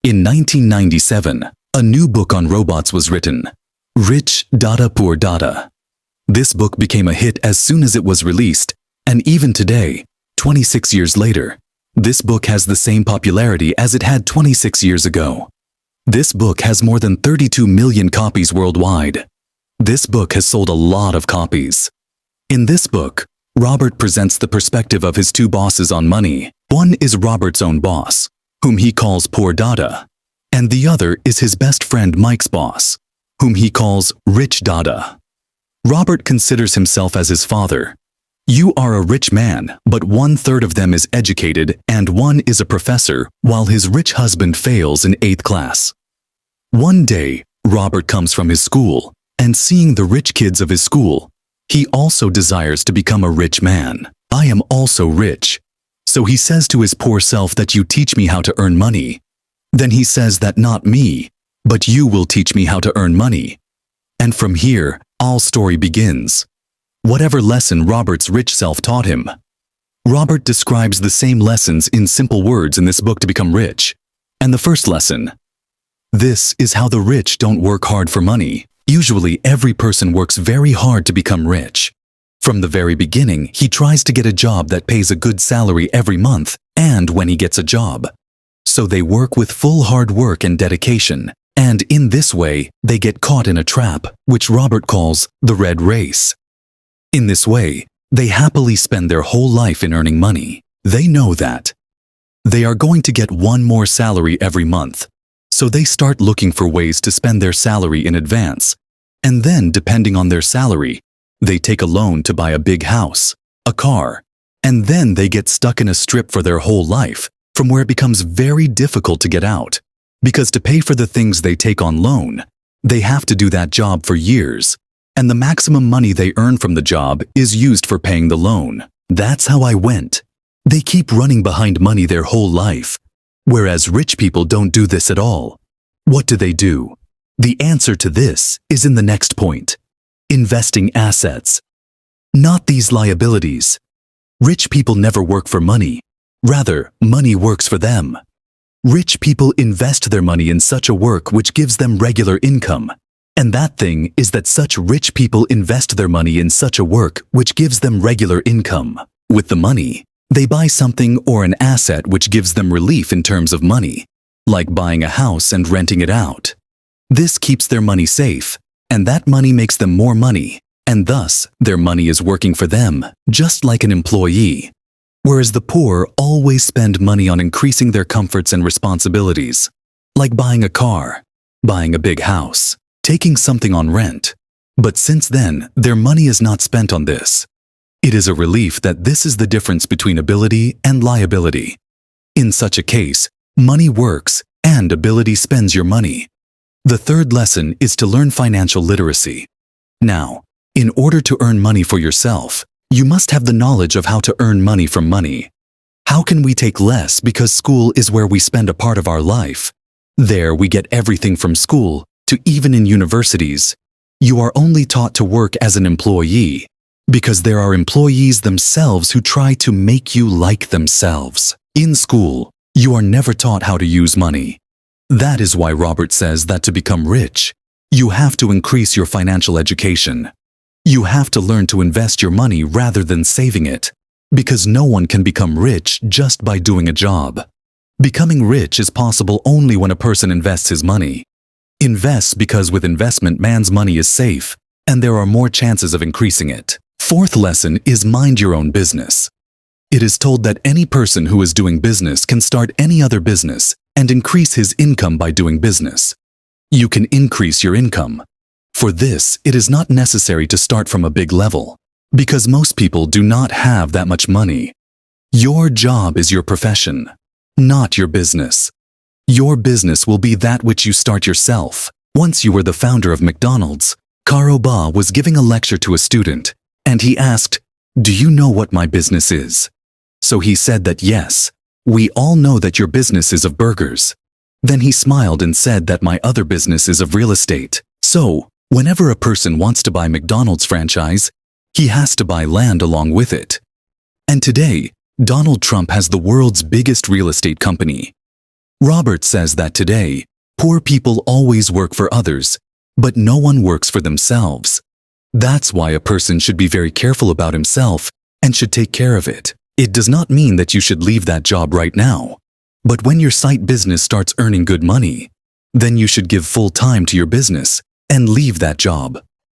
In 1997, a new book on robots was written, Rich Dada Poor Dada. This book became a hit as soon as it was released, and even today, 26 years later, this book has the same popularity as it had 26 years ago. This book has more than 32 million copies worldwide. This book has sold a lot of copies. In this book, Robert presents the perspective of his two bosses on money. One is Robert's own boss, whom he calls Poor Dada, and the other is his best friend Mike's boss, whom he calls Rich Dada. Robert considers himself as his father. You are a rich man, but 1/3 of them is educated and one is a professor, while his rich husband fails in 8th class. One day, Robert comes from his school, and seeing the rich kids of his school, he also desires to become a rich man. I am also rich. So he says to his poor self that you teach me how to earn money. Then he says that not me, but you will teach me how to earn money. And from here, all story begins. Whatever lesson Robert's rich self taught him. Robert describes the same lessons in simple words in this book to become rich. And the first lesson. This is how the rich don't work hard for money. Usually every person works very hard to become rich. From the very beginning, he tries to get a job that pays a good salary every month and when he gets a job. So they work with full hard work and dedication. And in this way, they get caught in a trap, which Robert calls the red race. In this way, they happily spend their whole life in earning money. They know that they are going to get one more salary every month. So they start looking for ways to spend their salary in advance. And then, depending on their salary, they take a loan to buy a big house, a car, and then they get stuck in a strip for their whole life, from where it becomes very difficult to get out. Because to pay for the things they take on loan, they have to do that job for years, and the maximum money they earn from the job is used for paying the loan. That's how I went. They keep running behind money their whole life, whereas rich people don't do this at all. What do? The answer to this is in the next point. Investing assets. Not these liabilities. Rich people never work for money. Rather, money works for them. Rich people invest their money in such a work which gives them regular income. And that thing is that such rich people invest their money in such a work which gives them regular income. With the money, they buy something or an asset which gives them relief in terms of money, like buying a house and renting it out. This keeps their money safe, and that money makes them more money, and thus their money is working for them, just like an employee. Whereas the poor always spend money on increasing their comforts and responsibilities, like buying a car, buying a big house, taking something on rent. But since then, their money is not spent on this. It is a relief that this is the difference between ability and liability. In such a case, money works and ability spends your money. The third lesson is to learn financial literacy. Now, in order to earn money for yourself, you must have the knowledge of how to earn money from money. How can we take less because school is where we spend a part of our life? There we get everything from school to even in universities. You are only taught to work as an employee because there are employees themselves who try to make you like themselves. In school, you are never taught how to use money. That is why Robert says that to become rich, you have to increase your financial education. You have to learn to invest your money rather than saving it, because no one can become rich just by doing a job. Becoming rich is possible only when a person invests his money. Invests because with investment man's money is safe, and there are more chances of increasing it. Fourth lesson is mind your own business. It is told that any person who is doing business can start any other business and increase his income by doing business. You can increase your income. For this, it is not necessary to start from a big level, because most people do not have that much money. Your job is your profession, not your business. Your business will be that which you start yourself. Once you were the founder of McDonald's, Karo Ba was giving a lecture to a student, and he asked, "Do you know what my business is?" So he said that yes, we all know that your business is of burgers. Then he smiled and said that my other business is of real estate. So, whenever a person wants to buy McDonald's franchise, he has to buy land along with it. And today, Donald Trump has the world's biggest real estate company. Robert says that today, poor people always work for others, but no one works for themselves. That's why a person should be very careful about himself and should take care of it. It does not mean that you should leave that job right now. But when your site business starts earning good money, then you should give full time to your business and leave that job.